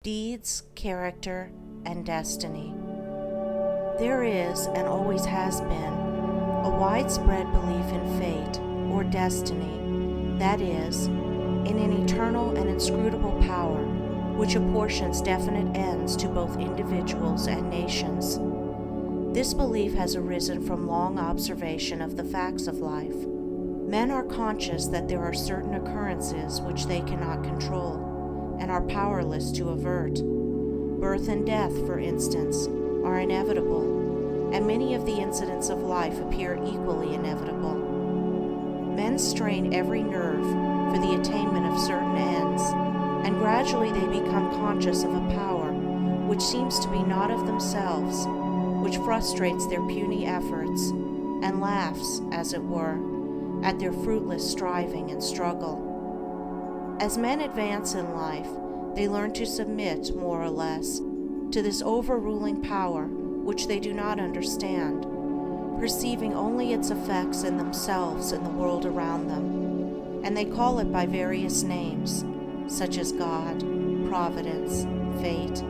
Deeds, character, and destiny. There is, and always has been, a widespread belief in fate, or destiny, that is, in an eternal and inscrutable power, which apportions definite ends to both individuals and nations. This belief has arisen from long observation of the facts of life. Men are conscious that there are certain occurrences which they cannot control, and are powerless to avert. Birth and death, for instance, are inevitable, and many of the incidents of life appear equally inevitable. Men strain every nerve for the attainment of certain ends, and gradually they become conscious of a power which seems to be not of themselves, which frustrates their puny efforts, and laughs, as it were, at their fruitless striving and struggle. As men advance in life, they learn to submit, more or less, to this overruling power which they do not understand, perceiving only its effects in themselves and the world around them, and they call it by various names, such as God, Providence, Fate,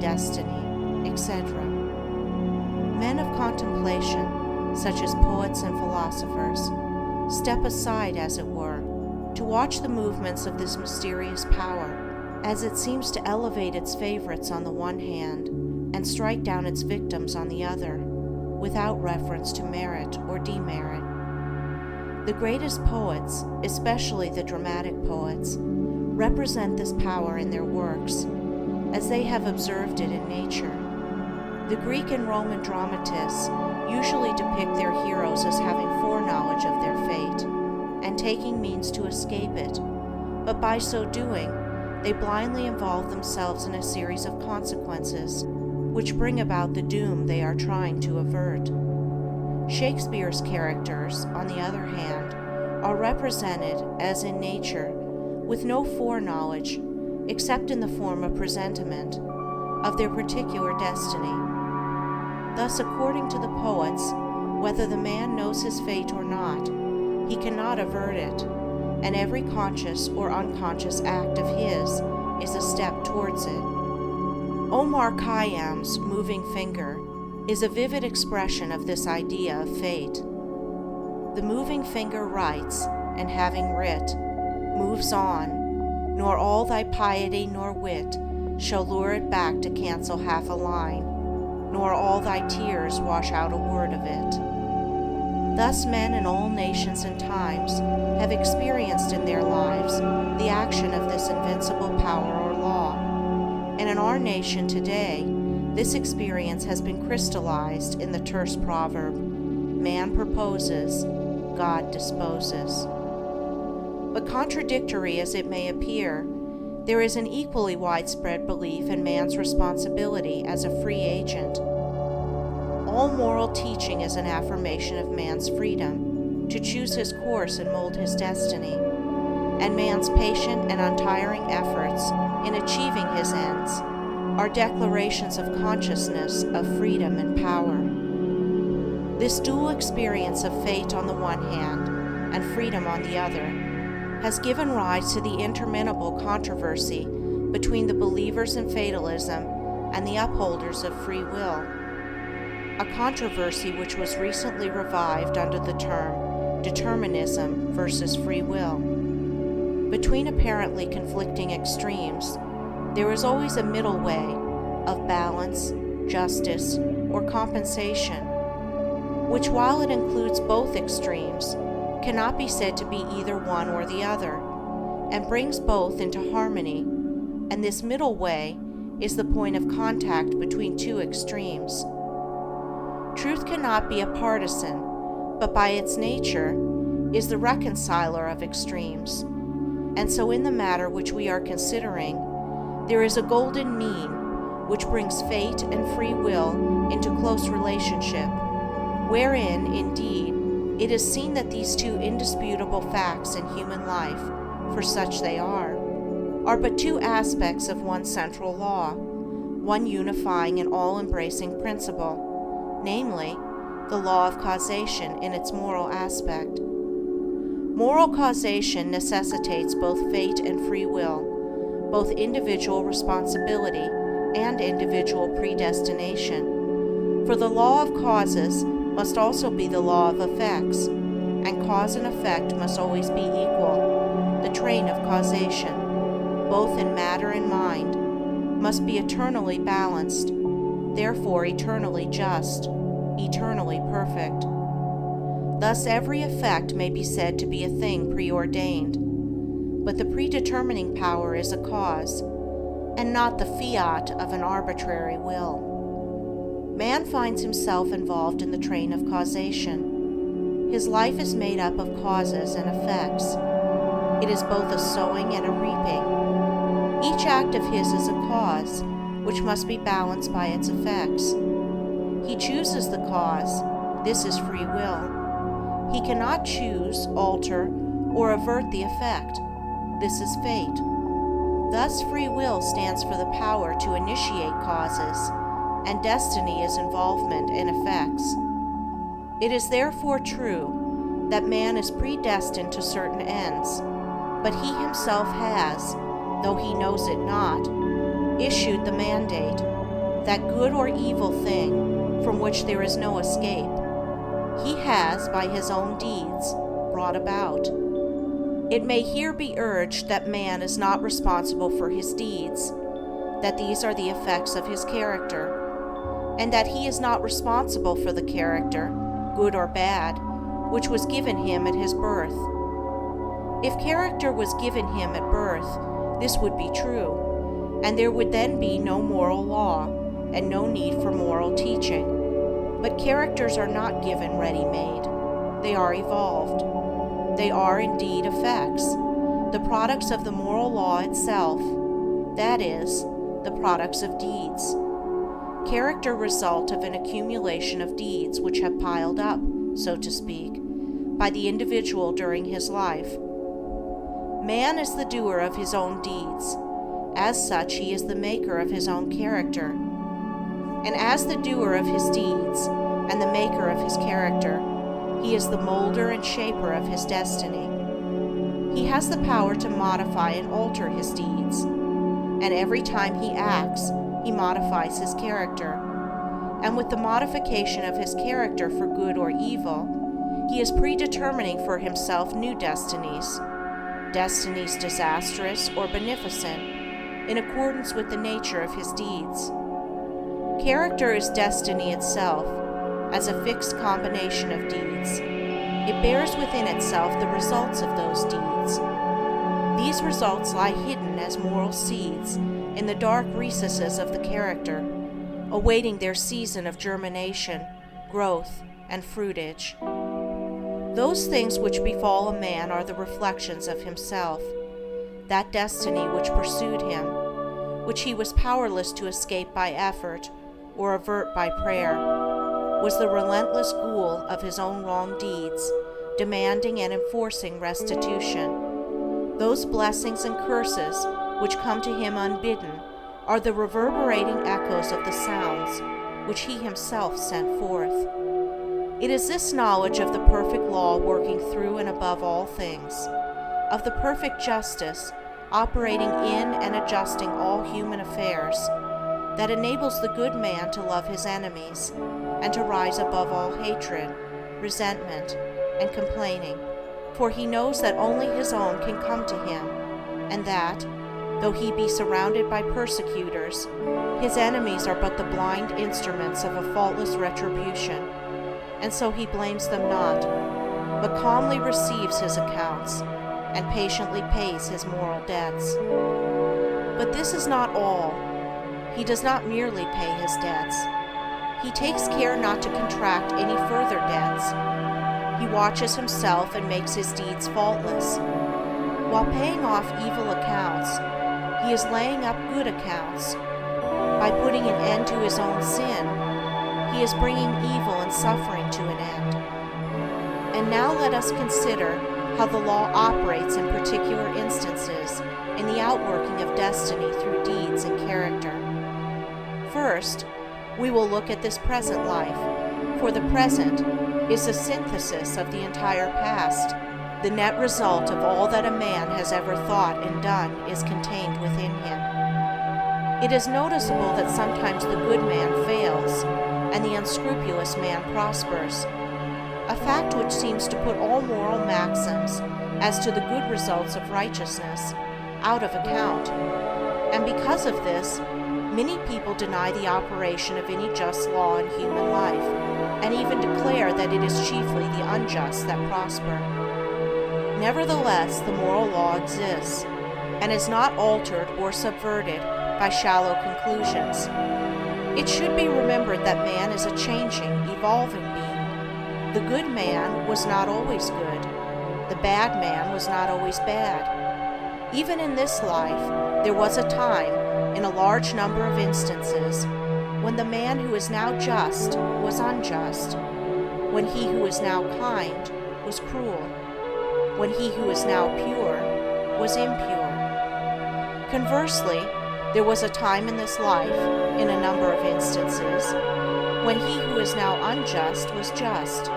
Destiny, etc. Men of contemplation, such as poets and philosophers, step aside, as it were, to watch the movements of this mysterious power, as it seems to elevate its favorites on the one hand and strike down its victims on the other, without reference to merit or demerit. The greatest poets, especially the dramatic poets, represent this power in their works, as they have observed it in nature. The Greek and Roman dramatists usually depict their heroes as having foreknowledge of their fate, and taking means to escape it, but by so doing, they blindly involve themselves in a series of consequences which bring about the doom they are trying to avert. Shakespeare's characters, on the other hand, are represented, as in nature, with no foreknowledge, except in the form of presentiment, of their particular destiny. Thus, according to the poets, whether the man knows his fate or not, he cannot avert it, and every conscious or unconscious act of his is a step towards it. Omar Khayyam's moving finger is a vivid expression of this idea of fate. The moving finger writes, and having writ, moves on, nor all thy piety nor wit shall lure it back to cancel half a line, nor all thy tears wash out a word of it. Thus men in all nations and times have experienced in their lives the action of this invincible power or law, and in our nation today, this experience has been crystallized in the terse proverb, "Man proposes, God disposes." But contradictory as it may appear, there is an equally widespread belief in man's responsibility as a free agent. All moral teaching is an affirmation of man's freedom to choose his course and mold his destiny, and man's patient and untiring efforts in achieving his ends are declarations of consciousness of freedom and power. This dual experience of fate on the one hand and freedom on the other has given rise to the interminable controversy between the believers in fatalism and the upholders of free will, a controversy which was recently revived under the term determinism versus free will. Between apparently conflicting extremes, there is always a middle way of balance, justice, or compensation, which, while it includes both extremes, cannot be said to be either one or the other, and brings both into harmony, and this middle way is the point of contact between two extremes. Truth cannot be a partisan, but by its nature is the reconciler of extremes, and so in the matter which we are considering, there is a golden mean which brings fate and free will into close relationship, wherein, indeed, it is seen that these two indisputable facts in human life, for such they are but two aspects of one central law, one unifying and all-embracing principle, namely, the law of causation in its moral aspect. Moral causation necessitates both fate and free will, both individual responsibility and individual predestination. For the law of causes must also be the law of effects, and cause and effect must always be equal. The train of causation, both in matter and mind, must be eternally balanced, therefore eternally just, eternally perfect. Thus every effect may be said to be a thing preordained, but the predetermining power is a cause, and not the fiat of an arbitrary will. Man finds himself involved in the train of causation. His life is made up of causes and effects. It is both a sowing and a reaping. Each act of his is a cause, which must be balanced by its effects. He chooses the cause. This is free will. He cannot choose, alter, or avert the effect. This is fate. Thus free will stands for the power to initiate causes, and destiny is involvement in effects. It is therefore true that man is predestined to certain ends, but he himself has, though he knows it not, issued the mandate, that good or evil thing from which there is no escape, he has, by his own deeds, brought about. It may here be urged that man is not responsible for his deeds, that these are the effects of his character, and that he is not responsible for the character, good or bad, which was given him at his birth. If character was given him at birth, this would be true, and there would then be no moral law, and no need for moral teaching. But characters are not given ready-made. They are evolved. They are indeed effects, the products of the moral law itself, that is, the products of deeds. Character result of an accumulation of deeds which have piled up, so to speak, by the individual during his life. Man is the doer of his own deeds. As such, he is the maker of his own character. And as the doer of his deeds and the maker of his character, he is the molder and shaper of his destiny. He has the power to modify and alter his deeds, and every time he acts, he modifies his character. And with the modification of his character for good or evil, he is predetermining for himself new destinies, destinies disastrous or beneficent, in accordance with the nature of his deeds. Character is destiny itself, as a fixed combination of deeds. It bears within itself the results of those deeds. These results lie hidden as moral seeds in the dark recesses of the character, awaiting their season of germination, growth, and fruitage. Those things which befall a man are the reflections of himself, that destiny which pursued him, which he was powerless to escape by effort or avert by prayer, was the relentless ghoul of his own wrong deeds, demanding and enforcing restitution. Those blessings and curses which come to him unbidden are the reverberating echoes of the sounds which he himself sent forth. It is this knowledge of the perfect law working through and above all things, of the perfect justice operating in and adjusting all human affairs, that enables the good man to love his enemies and to rise above all hatred, resentment, and complaining, for he knows that only his own can come to him, and that, though he be surrounded by persecutors, his enemies are but the blind instruments of a faultless retribution, and so he blames them not, but calmly receives his accounts, and patiently pays his moral debts. But this is not all. He does not merely pay his debts. He takes care not to contract any further debts. He watches himself and makes his deeds faultless. While paying off evil accounts, he is laying up good accounts. By putting an end to his own sin, he is bringing evil and suffering to an end. And now let us consider how the law operates in particular instances in the outworking of destiny through deeds and character. First, we will look at this present life, for the present is the synthesis of the entire past. The net result of all that a man has ever thought and done is contained within him. It is noticeable that sometimes the good man fails and the unscrupulous man prospers, a fact which seems to put all moral maxims as to the good results of righteousness out of account. And because of this, many people deny the operation of any just law in human life, and even declare that it is chiefly the unjust that prosper. Nevertheless, the moral law exists, and is not altered or subverted by shallow conclusions. It should be remembered that man is a changing, evolving being. The good man was not always good. The bad man was not always bad. Even in this life, there was a time, in a large number of instances, when the man who is now just was unjust, when he who is now kind was cruel, when he who is now pure was impure. Conversely, there was a time in this life, in a number of instances, when he who is now unjust was just,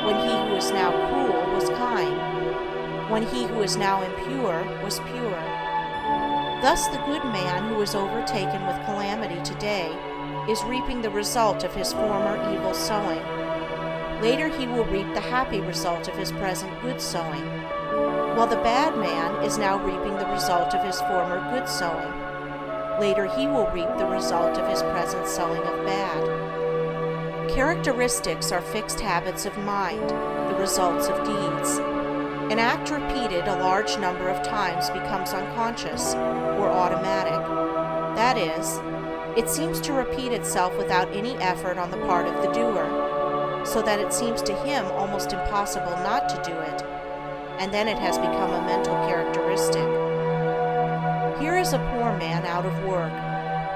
when he who is now cruel was kind, when he who is now impure was pure. Thus the good man who is overtaken with calamity today is reaping the result of his former evil sowing. Later he will reap the happy result of his present good sowing, while the bad man is now reaping the result of his former good sowing. Later he will reap the result of his present sowing of bad. Characteristics are fixed habits of mind, the results of deeds. An act repeated a large number of times becomes unconscious or automatic. That is, it seems to repeat itself without any effort on the part of the doer, so that it seems to him almost impossible not to do it, and then it has become a mental characteristic. Here is a poor man out of work.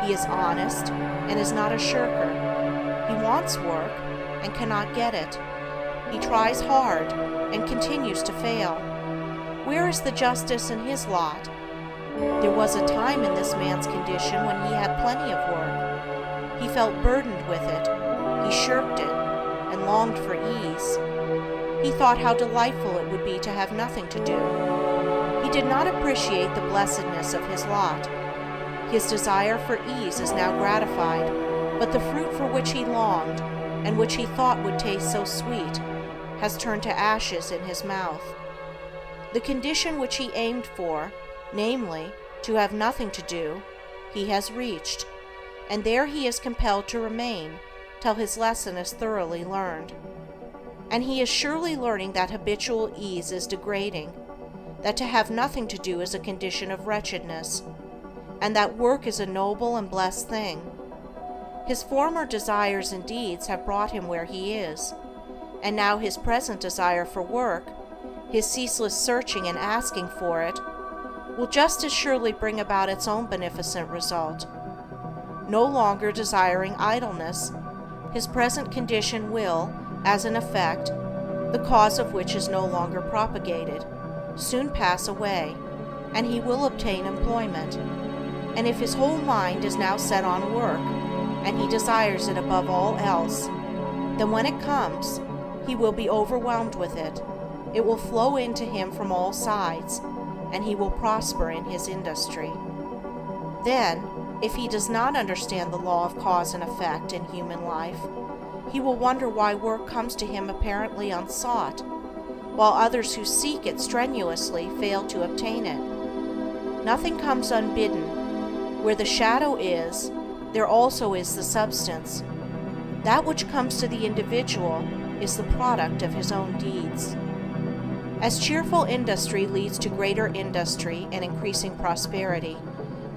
He is honest and is not a shirker. He wants work and cannot get it. He tries hard and continues to fail. Where is the justice in his lot? There was a time in this man's condition when he had plenty of work. He felt burdened with it. He shirked it and longed for ease. He thought how delightful it would be to have nothing to do. He did not appreciate the blessedness of his lot. His desire for ease is now gratified, but the fruit for which he longed, and which he thought would taste so sweet, has turned to ashes in his mouth. The condition which he aimed for, namely, to have nothing to do, he has reached, and there he is compelled to remain till his lesson is thoroughly learned. And he is surely learning that habitual ease is degrading, that to have nothing to do is a condition of wretchedness, and that work is a noble and blessed thing. His former desires and deeds have brought him where he is, and now his present desire for work, his ceaseless searching and asking for it, will just as surely bring about its own beneficent result. No longer desiring idleness, his present condition will, as an effect, the cause of which is no longer propagated, soon pass away, and he will obtain employment. And if his whole mind is now set on work, and he desires it above all else, then when it comes, he will be overwhelmed with it. It will flow into him from all sides, and he will prosper in his industry. Then, if he does not understand the law of cause and effect in human life, he will wonder why work comes to him apparently unsought, while others who seek it strenuously fail to obtain it. Nothing comes unbidden. Where the shadow is, there also is the substance. That which comes to the individual is the product of his own deeds. As cheerful industry leads to greater industry and increasing prosperity,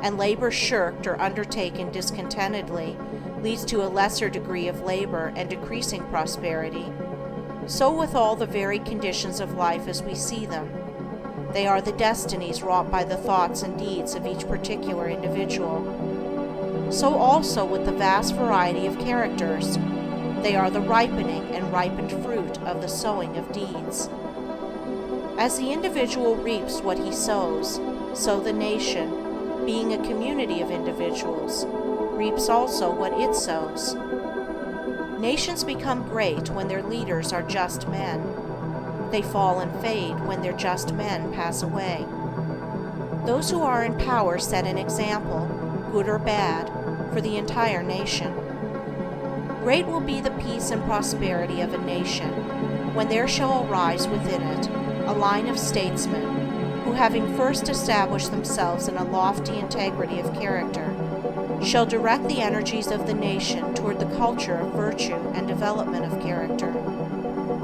and labor shirked or undertaken discontentedly leads to a lesser degree of labor and decreasing prosperity, so with all the varied conditions of life as we see them. They are the destinies wrought by the thoughts and deeds of each particular individual. So also with the vast variety of characters, they are the ripening and ripened fruit of the sowing of deeds. As the individual reaps what he sows, so the nation, being a community of individuals, reaps also what it sows. Nations become great when their leaders are just men. They fall and fade when their just men pass away. Those who are in power set an example, good or bad, for the entire nation. Great will be the peace and prosperity of a nation when there shall arise within it a line of statesmen who, having first established themselves in a lofty integrity of character, shall direct the energies of the nation toward the culture of virtue and development of character,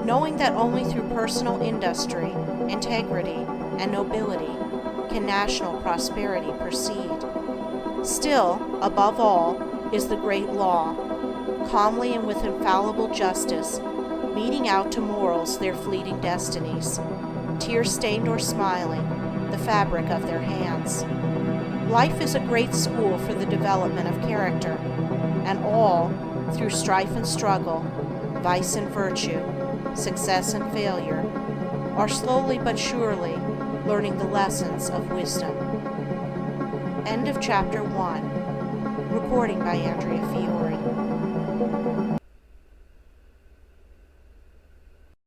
knowing that only through personal industry, integrity, and nobility can national prosperity proceed. Still, above all, is the great law, calmly and with infallible justice, meting out to mortals their fleeting destinies, tear-stained or smiling, the fabric of their hands. Life is a great school for the development of character, and all, through strife and struggle, vice and virtue, success and failure, are slowly but surely learning the lessons of wisdom. End of Chapter 1. Recording by Andrea Fiore.